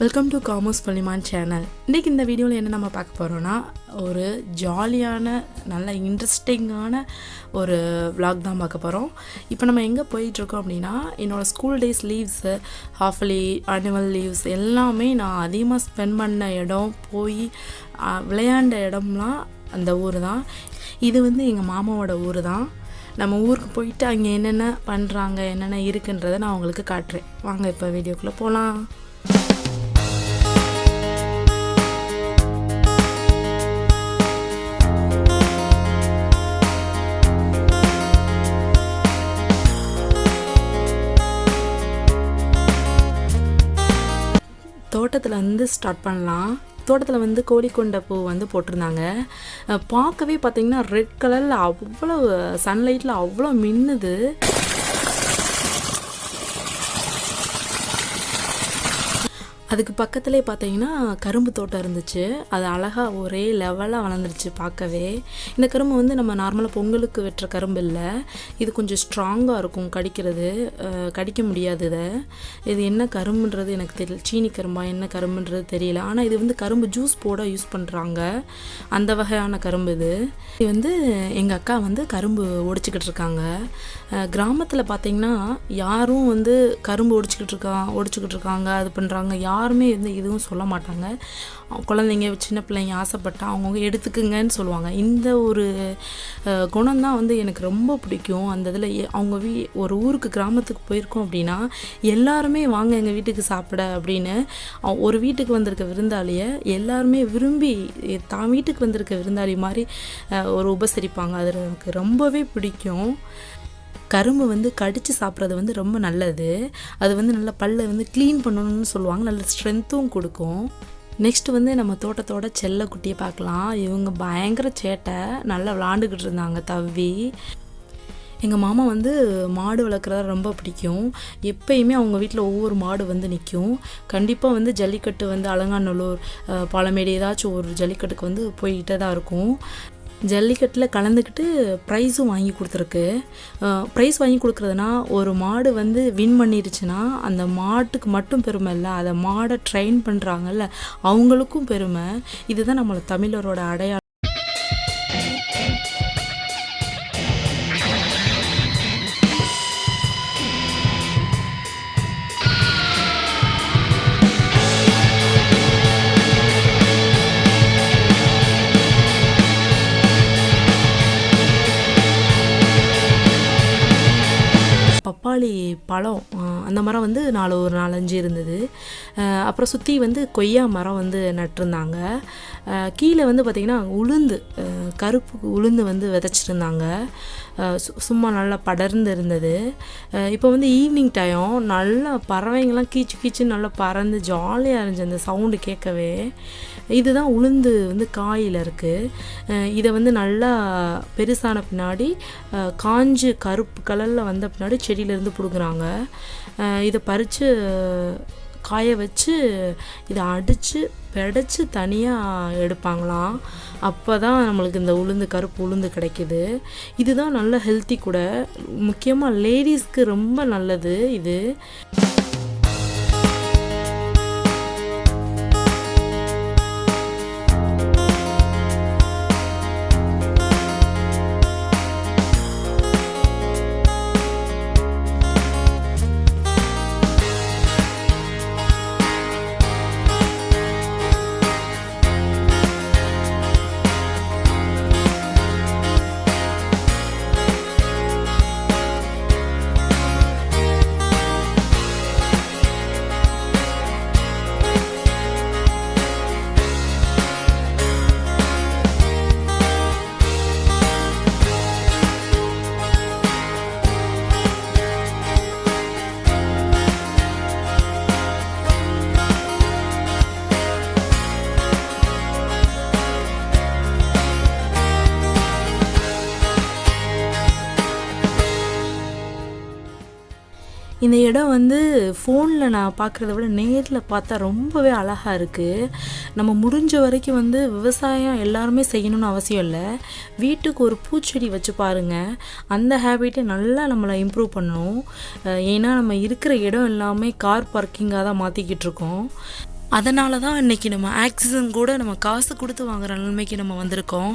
Welcome to Maan channel. இன்றைக்கி இந்த வீடியோவில் என்ன நம்ம பார்க்க போகிறோன்னா ஒரு ஜாலியான நல்ல இன்ட்ரெஸ்டிங்கான ஒரு vlog தான் பார்க்க போகிறோம். இப்போ நம்ம எங்கே போயிட்டுருக்கோம் அப்படின்னா என்னோடய school days leaves, halfly, annual leaves எல்லாமே நான் அதிகமாக ஸ்பெண்ட் பண்ண இடம், போய் விளையாண்ட இடம்லாம் அந்த ஊர் தான். இது எங்கள் மாமாவோட ஊர் தான். நம்ம ஊருக்கு போயிட்டு அங்கே என்னென்ன பண்ணுறாங்க, என்னென்ன இருக்குன்றதை நான் உங்களுக்கு காட்டுறேன். வாங்க இப்போ வீடியோக்குள்ளே போகலாம். தோட்டத்தில் ஸ்டார்ட் பண்ணலாம். தோட்டத்தில் கோழிக்கொண்ட பூ போட்டிருந்தாங்க. பார்க்கவே பார்த்திங்கன்னா ரெட் கலரில் அவ்வளோ சன்லைட்டில் அவ்வளோ மின்னுது. அதுக்கு பக்கத்துலேயே பார்த்தீங்கன்னா கரும்பு தோட்டம் இருந்துச்சு. அது அழகாக ஒரே லெவலாக வளர்ந்துருச்சு பார்க்கவே. இந்த கரும்பு நம்ம நார்மலாக பொங்கலுக்கு வெட்டுற கரும்பு இல்லை. இது கொஞ்சம் ஸ்ட்ராங்காக இருக்கும், கடிக்க முடியாது. இது என்ன கரும்புன்றது எனக்கு தெரியல. சீனி கரும்பா என்ன கரும்புன்றது தெரியல. ஆனால் இது கரும்பு ஜூஸ் போட யூஸ் பண்ணுறாங்க. அந்த வகையான கரும்பு இது. இது எங்கள் அக்கா கரும்பு ஒடிச்சிக்கிட்டு இருக்காங்க. கிராமத்தில் பார்த்திங்கன்னா யாரும் கரும்பு ஒடிச்சிக்கிட்டு இருக்காங்க அது பண்ணுறாங்க யாருமே இதுவும் சொல்ல மாட்டாங்க. குழந்தைங்க சின்ன பிள்ளைங்க ஆசைப்பட்டா அவங்கவுங்க எடுத்துக்குங்கன்னு சொல்லுவாங்க. இந்த ஒரு குணம்தான் எனக்கு ரொம்ப பிடிக்கும். அந்த இதில் அவங்க ஒரு ஊருக்கு கிராமத்துக்கு போயிருக்கோம் அப்படின்னா எல்லாருமே வாங்க எங்கள் வீட்டுக்கு சாப்பிட அப்படின்னு ஒரு வீட்டுக்கு வந்திருக்க விருந்தாளியை எல்லாருமே விரும்பி தான் வீட்டுக்கு வந்திருக்க விருந்தாளி மாதிரி ஒரு உபசரிப்பாங்க. அது எனக்கு ரொம்பவே பிடிக்கும். கரும்பு கடித்து சாப்பிட்றது ரொம்ப நல்லது. அது நல்லா பல்லை க்ளீன் பண்ணணும்னு சொல்லுவாங்க. நல்ல ஸ்ட்ரென்த்தும் கொடுக்கும். நெக்ஸ்ட்டு நம்ம தோட்டத்தோட செல்லக்குட்டியை பார்க்கலாம். இவங்க பயங்கர சேட்டை, நல்லா விளாண்டுக்கிட்டு இருந்தாங்க தவ்வி. எங்கள் மாமா மாடு வளர்க்குறதா ரொம்ப பிடிக்கும். எப்பயுமே அவங்க வீட்டில் ஒவ்வொரு மாடு நிற்கும். கண்டிப்பாக ஜல்லிக்கட்டு அலங்காநல்லூர், பாலமேடு ஏதாச்சும் ஒரு ஜல்லிக்கட்டுக்கு போய்கிட்டே தான் இருக்கும். ஜல்லிக்கட்டில் கலந்துக்கிட்டு ப்ரைஸும் வாங்கி கொடுத்துருக்கு. ப்ரைஸ் வாங்கி கொடுக்குறதுனா ஒரு மாடு வின் பண்ணிருச்சுன்னா அந்த மாட்டுக்கு மட்டும் பெருமை இல்லை, அதை மாடை ட்ரெயின் பண்ணுறாங்கல்ல அவங்களுக்கும் பெருமை. இதுதான் நம்மளோட தமிழரோட அடையாளம். பப்பாளி பழம் அந்த மரம் ஒரு 4-5 இருந்தது. அப்புறம் சுற்றி கொய்யா மரம் நட்டிருந்தாங்க. கீழே பார்த்திங்கன்னா உளுந்து, கருப்பு உளுந்து விதைச்சிருந்தாங்க. சும்மா நல்லா படர்ந்து இருந்தது. இப்போ ஈவினிங் டைம் நல்லா பறவைங்கள்லாம் கீச்சுன்னு நல்லா பறந்து ஜாலியாக இருந்துச்சு அந்த சவுண்டு கேட்கவே. இதுதான் உளுந்து காயில் இருக்குது. இதை நல்லா பெருசான பின்னாடி காஞ்சு கருப்பு கலரில் வந்த பின்னாடி செடியிலேருந்து பிடுங்குறாங்க. இதை பறித்து காய வச்சு இதை அடித்து பிடைச்சி தனியாக எடுப்பாங்களாம். அப்போ தான் நம்மளுக்கு இந்த கருப்பு உளுந்து கிடைக்கிது. இதுதான் நல்ல ஹெல்த்தி கூட. முக்கியமாக லேடிஸ்க்கு ரொம்ப நல்லது இது. இந்த இடம் ஃபோனில் நான் பார்க்குறத விட நேரில் பார்த்தா ரொம்பவே அழகாக இருக்குது. நம்ம முடிஞ்ச வரைக்கும் விவசாயம் எல்லாருமே செய்யணும்னு அவசியம் இல்லை. வீட்டுக்கு ஒரு பூச்செடி வச்சு பாருங்கள். அந்த ஹேபிட்டை நல்லா நம்மளை இம்ப்ரூவ் பண்ணணும். ஏன்னா நம்ம இருக்கிற இடம் எல்லாமே கார் பார்க்கிங்காக தான் மாற்றிக்கிட்டு இருக்கோம். அதனால தான் இன்றைக்கி நம்ம ஆக்சிஜன் கூட நம்ம காசு கொடுத்து வாங்குகிற நிலைமைக்கு நம்ம வந்திருக்கோம்.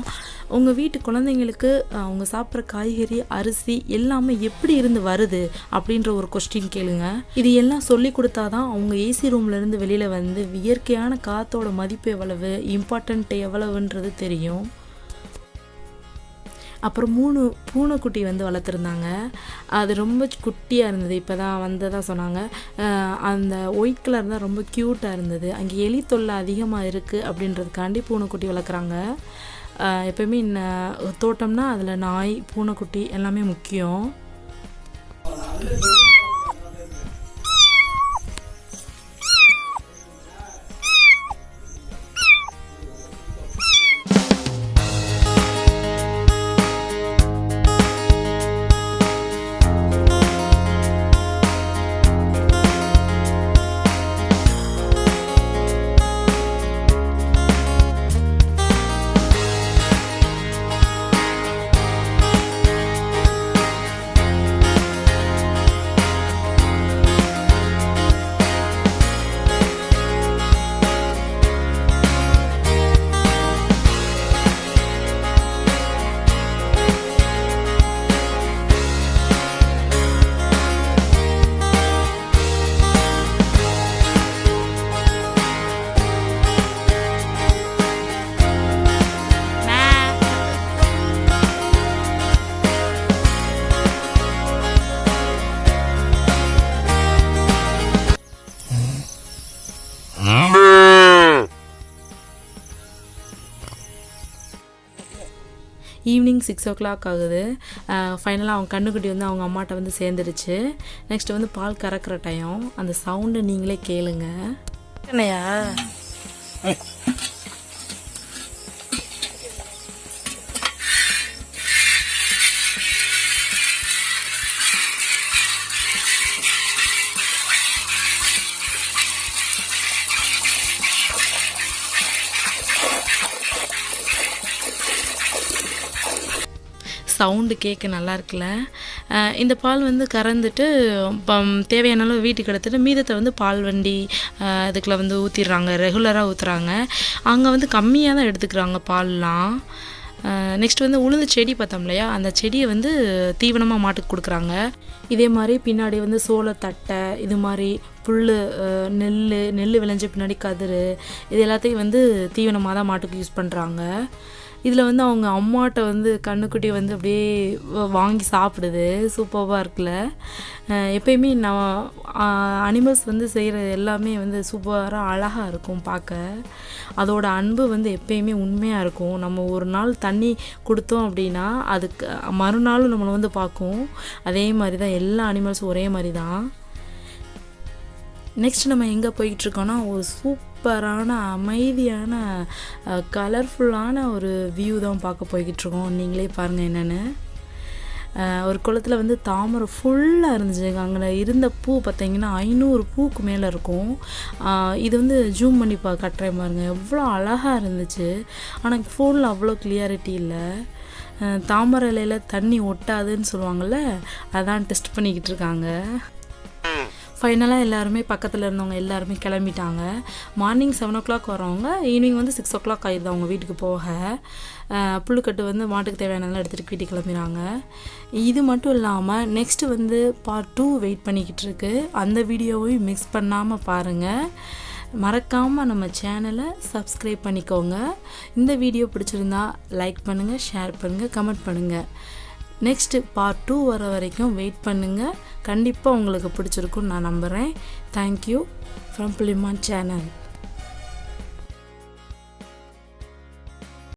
உங்கள் வீட்டு குழந்தைங்களுக்கு அவங்க சாப்பிட்ற காய்கறி, அரிசி எல்லாமே எப்படி இருந்து வருது அப்படின்ற ஒரு கொஸ்டின் கேளுங்க. இது எல்லாம் சொல்லி கொடுத்தா தான் அவங்க ஏசி ரூம்லேருந்து வெளியில் வந்து இயற்கையான காற்றோட மதிப்பு எவ்வளவு, இம்பார்ட்டன்ட் எவ்வளவுன்றது தெரியும். அப்புறம் 3 பூனைக்குட்டி வந்து வளர்த்துருந்தாங்க. அது ரொம்ப குட்டியாக இருந்தது. இப்போ தான் வந்ததாக சொன்னாங்க. அந்த ஒயிட் கலர் தான் ரொம்ப க்யூட்டாக இருந்தது. அங்கே எலி தொல்லை அதிகமாக இருக்குது அப்படின்றதுக்காண்டி பூனைக்குட்டி வளர்க்குறாங்க. எப்போயுமே தோட்டம்னா அதில் நாய், பூனைக்குட்டி எல்லாமே முக்கியம். ஈவினிங் 6 o'clock ஆகுது. ஃபைனலாக அவங்க கண்ணுக்குட்டி வந்து அவங்க அம்மாட்ட வந்து சேர்ந்துருச்சு. நெக்ஸ்ட் வந்து பால் கறக்கிற டைம். அந்த சவுண்டு நீங்களே கேளுங்க. என்னையா சவுண்டு கேட்க நல்லா இருக்குல்ல. இந்த பால் வந்து கறந்துட்டு தேவையான அளவு வீட்டுக்கு எடுத்துகிட்டு மீதத்தை வந்து பால் வண்டி இதுக்குள்ள வந்து ஊற்றிடுறாங்க. ரெகுலராக ஊற்றுறாங்க. அங்கே வந்து கம்மியாக தான் எடுத்துக்கிறாங்க பால்லாம். நெக்ஸ்ட் வந்து உளுந்து செடி பார்த்தோம் இல்லையா, அந்த செடியை வந்து தீவனமாக மாட்டுக்கு கொடுக்குறாங்க. இதே மாதிரி பின்னாடி வந்து சோளத்தட்டை, இது மாதிரி புல், நெல் விளைஞ்ச பின்னாடி கதிர், இது எல்லாத்தையும் வந்து தீவனமாக தான் மாட்டுக்கு யூஸ் பண்ணுறாங்க. இதில் வந்து அவங்க அம்மாட்ட வந்து கண்ணுக்குட்டி வந்து அப்படியே வாங்கி சாப்பிடுது. சூப்பராக இருக்குல்ல. எப்பயுமே நான் அனிமல்ஸ் வந்து செய்கிற எல்லாமே வந்து சூப்பராக அழகாக இருக்கும் பார்க்க. அதோட அன்பு வந்து எப்பயுமே உண்மையாக இருக்கும். நம்ம ஒரு நாள் தண்ணி கொடுத்தோம் அப்படின்னா அதுக்கு மறுநாள் நம்மளை வந்து பார்க்கும். அதே மாதிரி தான் எல்லா அனிமல்ஸும் ஒரே மாதிரி தான். நெக்ஸ்ட் நம்ம எங்கே போய்கிட்ருக்கோன்னா ஒரு சூப்பரான அமைதியான கலர்ஃபுல்லான ஒரு வியூ தான் பார்க்க போய்கிட்ருக்கோம். நீங்களே பாருங்கள் என்னென்னு. ஒரு குளத்தில் வந்து தாமரை ஃபுல்லாக இருந்துச்சு. அங்கே இருந்த பூ பார்த்திங்கன்னா 500 பூக்கு மேலே இருக்கும். இது வந்து ஜூம் பண்ணி கட்டுறேன் பாருங்கள், எவ்வளோ அழகாக இருந்துச்சு. ஆனால் ஃபோனில் அவ்வளோ கிளியாரிட்டி இல்லை. தாமரை இலையில் தண்ணி ஒட்டாதுன்னு சொல்லுவாங்கள்ல, அதான் டெஸ்ட் பண்ணிக்கிட்டு இருக்காங்க. ஃபைனலாக எல்லாருமே பக்கத்தில் இருந்தவங்க எல்லாருமே கிளம்பிட்டாங்க. மார்னிங் 7 o'clock வரவங்க ஈவினிங் வந்து 6 o'clock ஆயிடுது அவங்க வீட்டுக்கு போக. புல்லுக்கட்டு வந்து மாட்டுக்கு தேவையானதெல்லாம் எடுத்துகிட்டு வீட்டுக்கு கிளம்பிடுறாங்க. இது மட்டும் இல்லாமல் நெக்ஸ்ட்டு வந்து Part 2 வெயிட் பண்ணிக்கிட்டு இருக்கு. அந்த வீடியோவையும் மிக்ஸ் பண்ணாமல் பாருங்கள். மறக்காமல் நம்ம சேனலை சப்ஸ்கிரைப் பண்ணிக்கோங்க. இந்த வீடியோ பிடிச்சிருந்தா லைக் பண்ணுங்கள், ஷேர் பண்ணுங்கள், கமெண்ட் பண்ணுங்கள். நெக்ஸ்ட்டு Part 2 வர வரைக்கும் வெயிட் பண்ணுங்கள். கண்டிப்பாக உங்களுக்கு பிடிச்சிருக்குன்னு நான் நம்புகிறேன். தேங்க்யூ ஃப்ரம் புள்ளி மான் சேனல்.